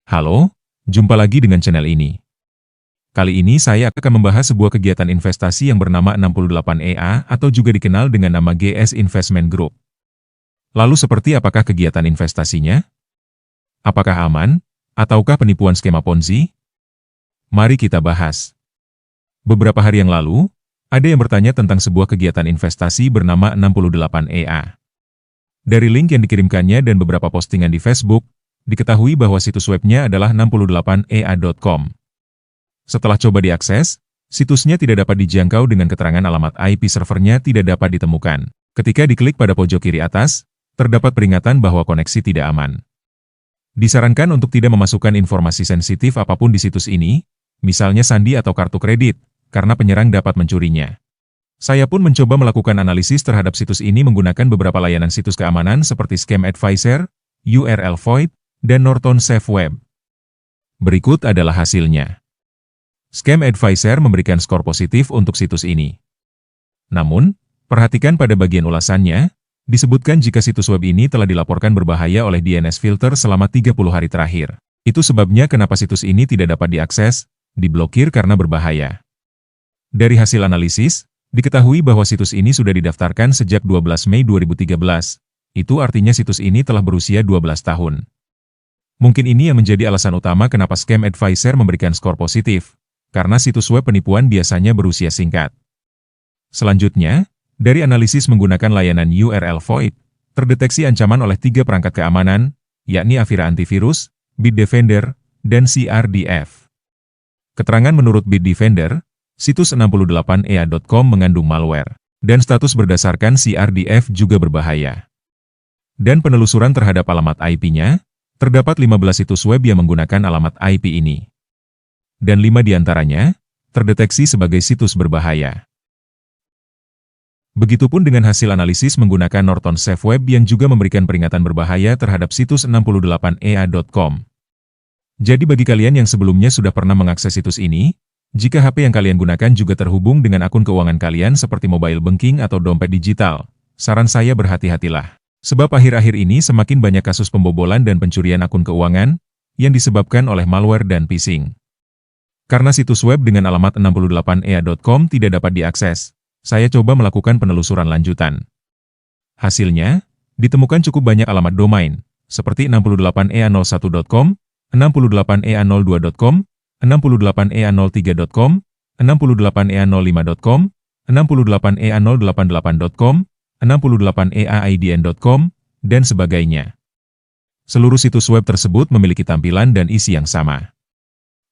Halo, jumpa lagi dengan channel ini. Kali ini saya akan membahas sebuah kegiatan investasi yang bernama 68EA atau juga dikenal dengan nama GS Investment Group. Lalu seperti apakah kegiatan investasinya? Apakah aman? Ataukah penipuan skema Ponzi? Mari kita bahas. Beberapa hari yang lalu, ada yang bertanya tentang sebuah kegiatan investasi bernama 68EA. Dari link yang dikirimkannya dan beberapa postingan di Facebook, diketahui bahwa situs webnya adalah 68ea.com. Setelah coba diakses, situsnya tidak dapat dijangkau dengan keterangan alamat IP servernya tidak dapat ditemukan. Ketika diklik pada pojok kiri atas, terdapat peringatan bahwa koneksi tidak aman. Disarankan untuk tidak memasukkan informasi sensitif apapun di situs ini, misalnya sandi atau kartu kredit, karena penyerang dapat mencurinya. Saya pun mencoba melakukan analisis terhadap situs ini menggunakan beberapa layanan situs keamanan seperti Scam Advisor, URL Void, dan Norton Safe Web. Berikut adalah hasilnya. Scam Advisor memberikan skor positif untuk situs ini. Namun, perhatikan pada bagian ulasannya, disebutkan jika situs web ini telah dilaporkan berbahaya oleh DNS Filter selama 30 hari terakhir. Itu sebabnya kenapa situs ini tidak dapat diakses, diblokir karena berbahaya. Dari hasil analisis, diketahui bahwa situs ini sudah didaftarkan sejak 12 Mei 2013. Itu artinya situs ini telah berusia 12 tahun. Mungkin ini yang menjadi alasan utama kenapa Scam Advisor memberikan skor positif, karena situs web penipuan biasanya berusia singkat. Selanjutnya, dari analisis menggunakan layanan URL Void, terdeteksi ancaman oleh 3 perangkat keamanan, yakni Avira Antivirus, Bitdefender, dan CRDF. Keterangan menurut Bitdefender, situs 68ea.com mengandung malware, dan status berdasarkan CRDF juga berbahaya. Dan penelusuran terhadap alamat IP-nya, terdapat 15 situs web yang menggunakan alamat IP ini. Dan 5 diantaranya, terdeteksi sebagai situs berbahaya. Begitupun dengan hasil analisis menggunakan Norton Safe Web yang juga memberikan peringatan berbahaya terhadap situs 68ea.com. Jadi bagi kalian yang sebelumnya sudah pernah mengakses situs ini, jika HP yang kalian gunakan juga terhubung dengan akun keuangan kalian seperti mobile banking atau dompet digital, saran saya berhati-hatilah. Sebab akhir-akhir ini semakin banyak kasus pembobolan dan pencurian akun keuangan yang disebabkan oleh malware dan phishing. Karena situs web dengan alamat 68ea.com tidak dapat diakses, saya coba melakukan penelusuran lanjutan. Hasilnya, ditemukan cukup banyak alamat domain, seperti 68ea01.com, 68ea02.com, 68ea03.com, 68ea05.com, 68ea088.com, 68eaidn.com, dan sebagainya. Seluruh situs web tersebut memiliki tampilan dan isi yang sama.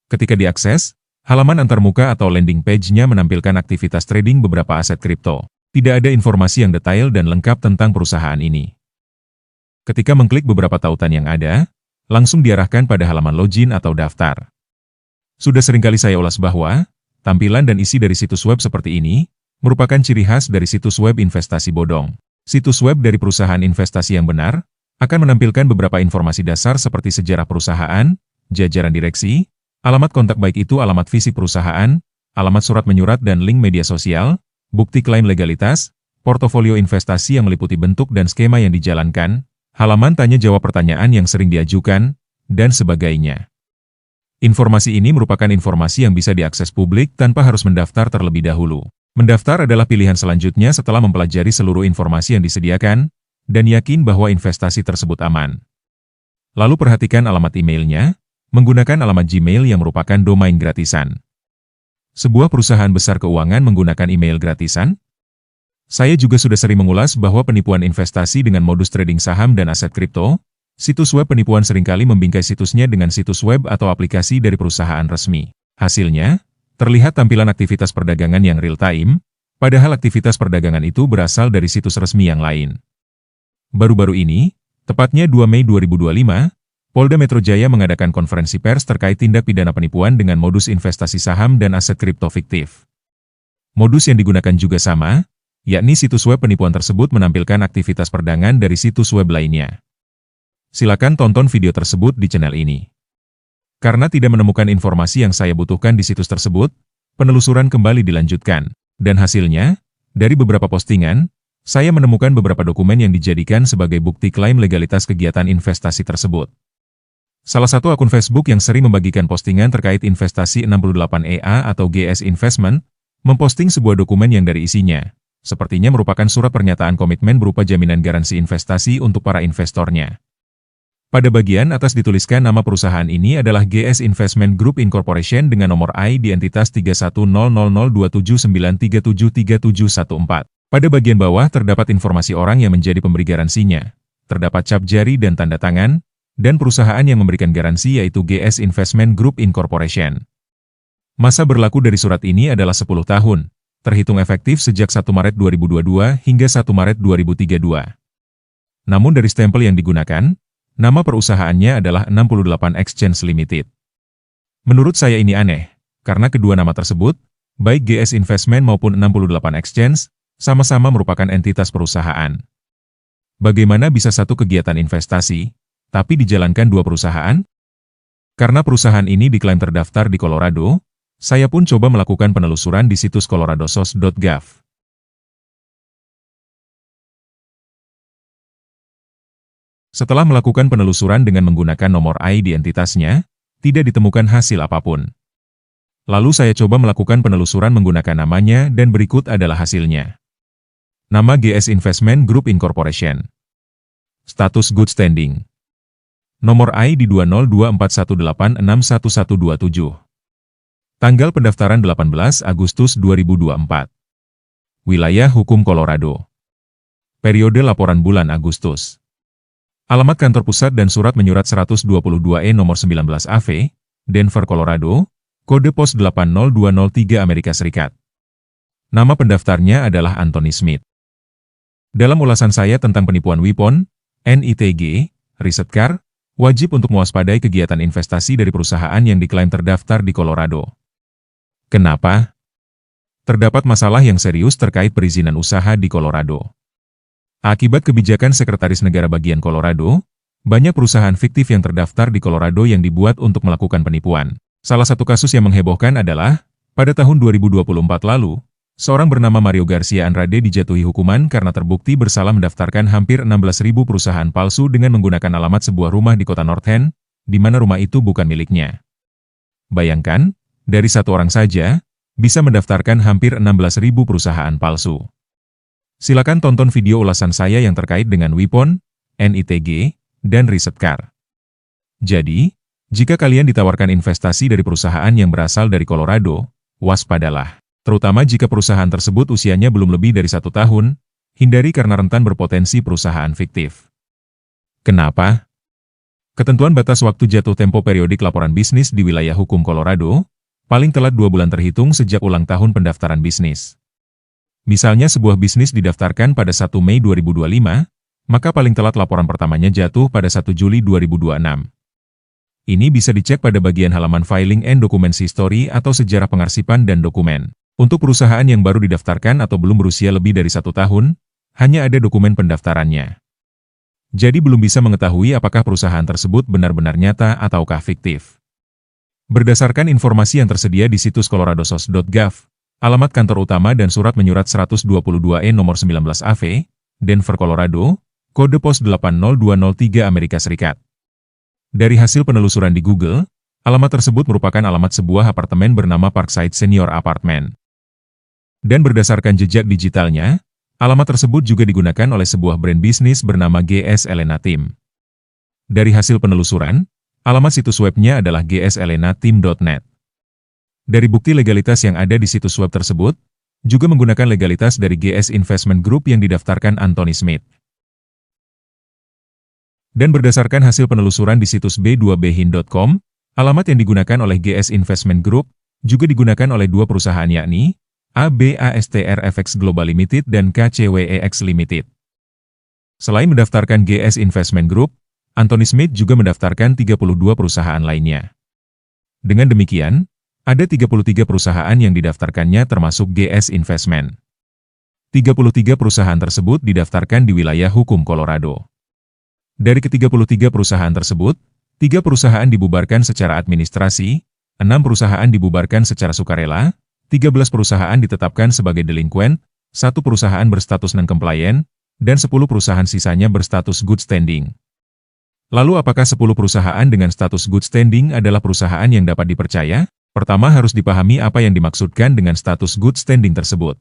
Ketika diakses, halaman antarmuka atau landing page-nya menampilkan aktivitas trading beberapa aset kripto. Tidak ada informasi yang detail dan lengkap tentang perusahaan ini. Ketika mengklik beberapa tautan yang ada, langsung diarahkan pada halaman login atau daftar. Sudah seringkali saya ulas bahwa, tampilan dan isi dari situs web seperti ini, merupakan ciri khas dari situs web investasi bodong. Situs web dari perusahaan investasi yang benar, akan menampilkan beberapa informasi dasar seperti sejarah perusahaan, jajaran direksi, alamat kontak baik itu alamat fisik perusahaan, alamat surat menyurat dan link media sosial, bukti klaim legalitas, portofolio investasi yang meliputi bentuk dan skema yang dijalankan, halaman tanya jawab pertanyaan yang sering diajukan, dan sebagainya. Informasi ini merupakan informasi yang bisa diakses publik tanpa harus mendaftar terlebih dahulu. Mendaftar adalah pilihan selanjutnya setelah mempelajari seluruh informasi yang disediakan, dan yakin bahwa investasi tersebut aman. Lalu perhatikan alamat emailnya, menggunakan alamat Gmail yang merupakan domain gratisan. Sebuah perusahaan besar keuangan menggunakan email gratisan? Saya juga sudah sering mengulas bahwa penipuan investasi dengan modus trading saham dan aset kripto, situs web penipuan seringkali membingkai situsnya dengan situs web atau aplikasi dari perusahaan resmi. Hasilnya, terlihat tampilan aktivitas perdagangan yang real-time, padahal aktivitas perdagangan itu berasal dari situs resmi yang lain. Baru-baru ini, tepatnya 2 Mei 2025, Polda Metro Jaya mengadakan konferensi pers terkait tindak pidana penipuan dengan modus investasi saham dan aset kripto fiktif. Modus yang digunakan juga sama, yakni situs web penipuan tersebut menampilkan aktivitas perdagangan dari situs web lainnya. Silakan tonton video tersebut di channel ini. Karena tidak menemukan informasi yang saya butuhkan di situs tersebut, penelusuran kembali dilanjutkan. Dan hasilnya, dari beberapa postingan, saya menemukan beberapa dokumen yang dijadikan sebagai bukti klaim legalitas kegiatan investasi tersebut. Salah satu akun Facebook yang sering membagikan postingan terkait investasi 68EA atau GS Investment, memposting sebuah dokumen yang dari isinya sepertinya merupakan surat pernyataan komitmen berupa jaminan garansi investasi untuk para investornya. Pada bagian atas dituliskan nama perusahaan ini adalah GS Investment Group Incorporation dengan nomor ID entitas 31000279373714. Pada bagian bawah terdapat informasi orang yang menjadi pemberi garansinya. Terdapat cap jari dan tanda tangan, dan perusahaan yang memberikan garansi yaitu GS Investment Group Incorporation. Masa berlaku dari surat ini adalah 10 tahun, terhitung efektif sejak 1 Maret 2022 hingga 1 Maret 2032. Namun dari stempel yang digunakan, nama perusahaannya adalah 68 Exchange Limited. Menurut saya ini aneh, karena kedua nama tersebut, baik GS Investment maupun 68 Exchange, sama-sama merupakan entitas perusahaan. Bagaimana bisa satu kegiatan investasi, tapi dijalankan dua perusahaan? Karena perusahaan ini diklaim terdaftar di Colorado, saya pun coba melakukan penelusuran di situs coloradosos.gov. Setelah melakukan penelusuran dengan menggunakan nomor ID entitasnya, tidak ditemukan hasil apapun. Lalu saya coba melakukan penelusuran menggunakan namanya dan berikut adalah hasilnya. Nama GS Investment Group Incorporation. Status Good Standing. Nomor ID 20241861127. Tanggal pendaftaran 18 Agustus 2024. Wilayah Hukum Colorado. Periode laporan bulan Agustus. Alamat kantor pusat dan surat menyurat 122E nomor 19 AV, Denver, Colorado, kode pos 80203 Amerika Serikat. Nama pendaftarnya adalah Anthony Smith. Dalam ulasan saya tentang penipuan Weapon, NITG, Risetcar, wajib untuk mewaspadai kegiatan investasi dari perusahaan yang diklaim terdaftar di Colorado. Kenapa? Terdapat masalah yang serius terkait perizinan usaha di Colorado. Akibat kebijakan Sekretaris Negara bagian Colorado, banyak perusahaan fiktif yang terdaftar di Colorado yang dibuat untuk melakukan penipuan. Salah satu kasus yang menghebohkan adalah, pada tahun 2024 lalu, seorang bernama Mario Garcia Andrade dijatuhi hukuman karena terbukti bersalah mendaftarkan hampir 16.000 perusahaan palsu dengan menggunakan alamat sebuah rumah di kota North End, di mana rumah itu bukan miliknya. Bayangkan, dari satu orang saja, bisa mendaftarkan hampir 16.000 perusahaan palsu. Silakan tonton video ulasan saya yang terkait dengan Weapon, NITG, dan Risetcar. Jadi, jika kalian ditawarkan investasi dari perusahaan yang berasal dari Colorado, waspadalah. Terutama jika perusahaan tersebut usianya belum lebih dari 1 tahun, hindari karena rentan berpotensi perusahaan fiktif. Kenapa? Ketentuan batas waktu jatuh tempo periodik laporan bisnis di wilayah hukum Colorado, paling telat 2 bulan terhitung sejak ulang tahun pendaftaran bisnis. Misalnya sebuah bisnis didaftarkan pada 1 Mei 2025, maka paling telat laporan pertamanya jatuh pada 1 Juli 2026. Ini bisa dicek pada bagian halaman Filing and Documents History atau sejarah pengarsipan dan dokumen. Untuk perusahaan yang baru didaftarkan atau belum berusia lebih dari 1 tahun, hanya ada dokumen pendaftarannya. Jadi belum bisa mengetahui apakah perusahaan tersebut benar-benar nyata ataukah fiktif. Berdasarkan informasi yang tersedia di situs coloradosos.gov, alamat kantor utama dan surat menyurat 122E nomor 19 AV, Denver, Colorado, kode pos 80203 Amerika Serikat. Dari hasil penelusuran di Google, alamat tersebut merupakan alamat sebuah apartemen bernama Parkside Senior Apartment. Dan berdasarkan jejak digitalnya, alamat tersebut juga digunakan oleh sebuah brand bisnis bernama GS Elena Team. Dari hasil penelusuran, alamat situs webnya adalah gselenateam.net. Dari bukti legalitas yang ada di situs web tersebut, juga menggunakan legalitas dari GS Investment Group yang didaftarkan Anthony Smith. Dan berdasarkan hasil penelusuran di situs b2bhin.com, alamat yang digunakan oleh GS Investment Group juga digunakan oleh dua perusahaan yakni ABASTRFX Global Limited dan KCWEX Limited. Selain mendaftarkan GS Investment Group, Anthony Smith juga mendaftarkan 32 perusahaan lainnya. Dengan demikian, ada 33 perusahaan yang didaftarkannya termasuk GS Investment. 33 perusahaan tersebut didaftarkan di wilayah hukum Colorado. Dari ke-33 perusahaan tersebut, 3 perusahaan dibubarkan secara administrasi, 6 perusahaan dibubarkan secara sukarela, 13 perusahaan ditetapkan sebagai delinquent, 1 perusahaan berstatus non-compliant, dan 10 perusahaan sisanya berstatus good standing. Lalu apakah 10 perusahaan dengan status good standing adalah perusahaan yang dapat dipercaya? Pertama harus dipahami apa yang dimaksudkan dengan status good standing tersebut.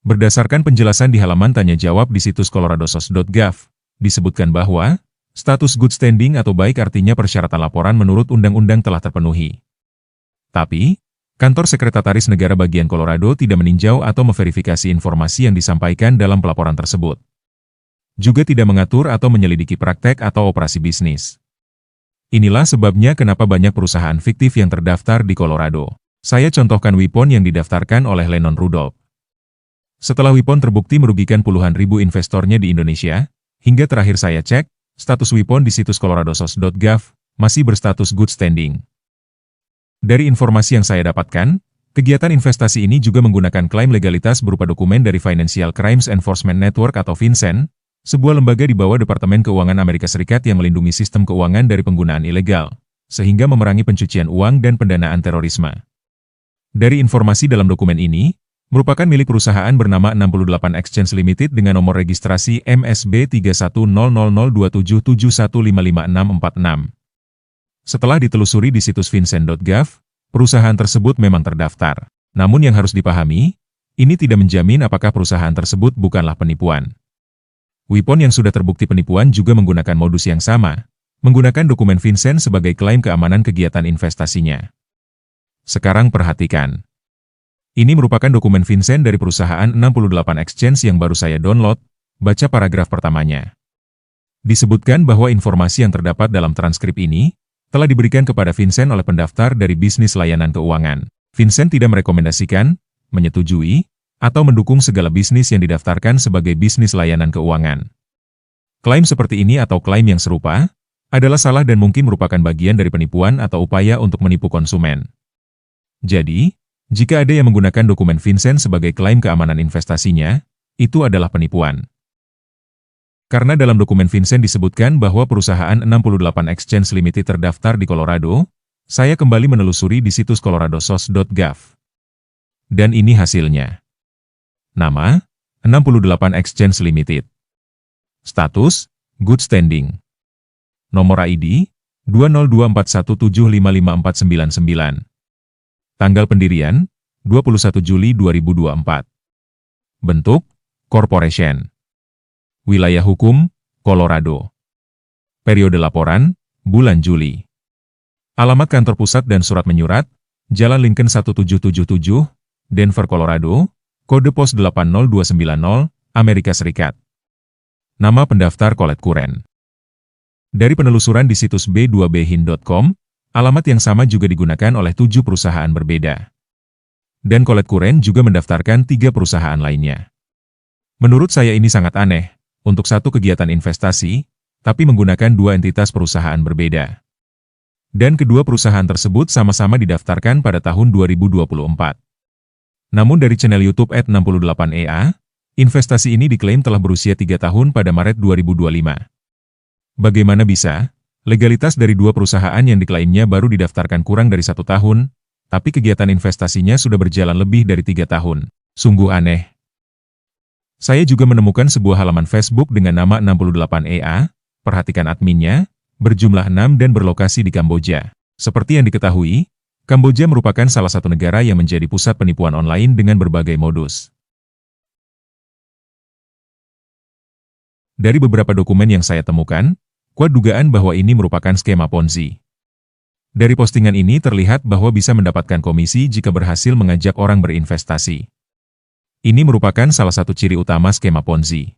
Berdasarkan penjelasan di halaman tanya jawab di situs coloradosos.gov, disebutkan bahwa status good standing atau baik artinya persyaratan laporan menurut undang-undang telah terpenuhi. Tapi, Kantor Sekretaris Negara bagian Colorado tidak meninjau atau memverifikasi informasi yang disampaikan dalam pelaporan tersebut. Juga tidak mengatur atau menyelidiki praktek atau operasi bisnis. Inilah sebabnya kenapa banyak perusahaan fiktif yang terdaftar di Colorado. Saya contohkan Wipon yang didaftarkan oleh Lennon Rudolph. Setelah Wipon terbukti merugikan puluhan ribu investornya di Indonesia, hingga terakhir saya cek, status Wipon di situs coloradosos.gov masih berstatus good standing. Dari informasi yang saya dapatkan, kegiatan investasi ini juga menggunakan klaim legalitas berupa dokumen dari Financial Crimes Enforcement Network atau FinCEN, sebuah lembaga di bawah Departemen Keuangan Amerika Serikat yang melindungi sistem keuangan dari penggunaan ilegal, sehingga memerangi pencucian uang dan pendanaan terorisme. Dari informasi dalam dokumen ini, merupakan milik perusahaan bernama 68 Exchange Limited dengan nomor registrasi MSB 31002771555646. Setelah ditelusuri di situs fincen.gov, perusahaan tersebut memang terdaftar. Namun yang harus dipahami, ini tidak menjamin apakah perusahaan tersebut bukanlah penipuan. Wipon yang sudah terbukti penipuan juga menggunakan modus yang sama, menggunakan dokumen FinCEN sebagai klaim keamanan kegiatan investasinya. Sekarang perhatikan. Ini merupakan dokumen FinCEN dari perusahaan 68 Exchange yang baru saya download, baca paragraf pertamanya. Disebutkan bahwa informasi yang terdapat dalam transkrip ini telah diberikan kepada FinCEN oleh pendaftar dari bisnis layanan keuangan. FinCEN tidak merekomendasikan, menyetujui, atau mendukung segala bisnis yang didaftarkan sebagai bisnis layanan keuangan. Klaim seperti ini atau klaim yang serupa adalah salah dan mungkin merupakan bagian dari penipuan atau upaya untuk menipu konsumen. Jadi, jika ada yang menggunakan dokumen FinCEN sebagai klaim keamanan investasinya, itu adalah penipuan. Karena dalam dokumen FinCEN disebutkan bahwa perusahaan 68 Exchange Limited terdaftar di Colorado, saya kembali menelusuri di situs coloradosos.gov. Dan ini hasilnya. Nama, 68 Exchange Limited. Status, good standing. Nomor ID, 20241755499. Tanggal pendirian, 21 Juli 2024. Bentuk, corporation. Wilayah hukum, Colorado. Periode laporan, bulan Juli. Alamat kantor pusat dan surat menyurat, Jalan Lincoln 1777, Denver, Colorado, kode pos 80290, Amerika Serikat. Nama pendaftar Colette Curran. Dari penelusuran di situs b2bhin.com, alamat yang sama juga digunakan oleh 7 perusahaan berbeda. Dan Colette Curran juga mendaftarkan 3 perusahaan lainnya. Menurut saya ini sangat aneh, untuk satu kegiatan investasi, tapi menggunakan 2 entitas perusahaan berbeda. Dan kedua perusahaan tersebut sama-sama didaftarkan pada tahun 2024. Namun dari channel YouTube @68EA, investasi ini diklaim telah berusia 3 tahun pada Maret 2025. Bagaimana bisa? Legalitas dari 2 perusahaan yang diklaimnya baru didaftarkan kurang dari 1 tahun, tapi kegiatan investasinya sudah berjalan lebih dari 3 tahun. Sungguh aneh. Saya juga menemukan sebuah halaman Facebook dengan nama 68EA, perhatikan adminnya, berjumlah 6 dan berlokasi di Kamboja. Seperti yang diketahui, Kamboja merupakan salah satu negara yang menjadi pusat penipuan online dengan berbagai modus. Dari beberapa dokumen yang saya temukan, kuat dugaan bahwa ini merupakan skema Ponzi. Dari postingan ini terlihat bahwa bisa mendapatkan komisi jika berhasil mengajak orang berinvestasi. Ini merupakan salah satu ciri utama skema Ponzi.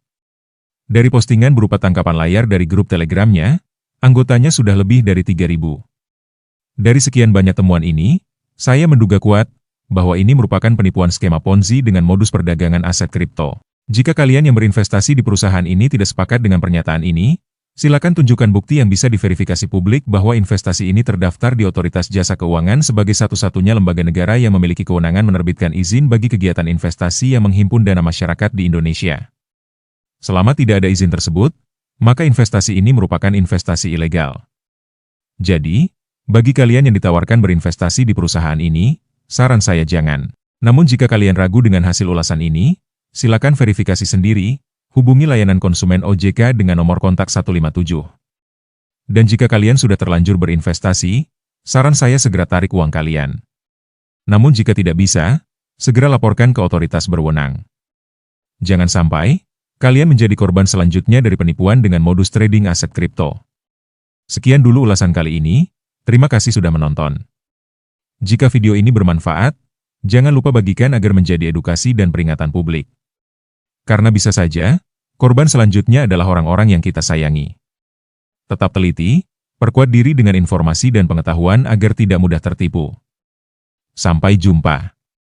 Dari postingan berupa tangkapan layar dari grup Telegramnya, anggotanya sudah lebih dari 3.000. Dari sekian banyak temuan ini, saya menduga kuat bahwa ini merupakan penipuan skema Ponzi dengan modus perdagangan aset kripto. Jika kalian yang berinvestasi di perusahaan ini tidak sepakat dengan pernyataan ini, silakan tunjukkan bukti yang bisa diverifikasi publik bahwa investasi ini terdaftar di Otoritas Jasa Keuangan sebagai satu-satunya lembaga negara yang memiliki kewenangan menerbitkan izin bagi kegiatan investasi yang menghimpun dana masyarakat di Indonesia. Selama tidak ada izin tersebut, maka investasi ini merupakan investasi ilegal. Jadi, bagi kalian yang ditawarkan berinvestasi di perusahaan ini, saran saya jangan. Namun jika kalian ragu dengan hasil ulasan ini, silakan verifikasi sendiri, hubungi layanan konsumen OJK dengan nomor kontak 157. Dan jika kalian sudah terlanjur berinvestasi, saran saya segera tarik uang kalian. Namun jika tidak bisa, segera laporkan ke otoritas berwenang. Jangan sampai kalian menjadi korban selanjutnya dari penipuan dengan modus trading aset kripto. Sekian dulu ulasan kali ini, terima kasih sudah menonton. Jika video ini bermanfaat, jangan lupa bagikan agar menjadi edukasi dan peringatan publik. Karena bisa saja, korban selanjutnya adalah orang-orang yang kita sayangi. Tetap teliti, perkuat diri dengan informasi dan pengetahuan agar tidak mudah tertipu. Sampai jumpa.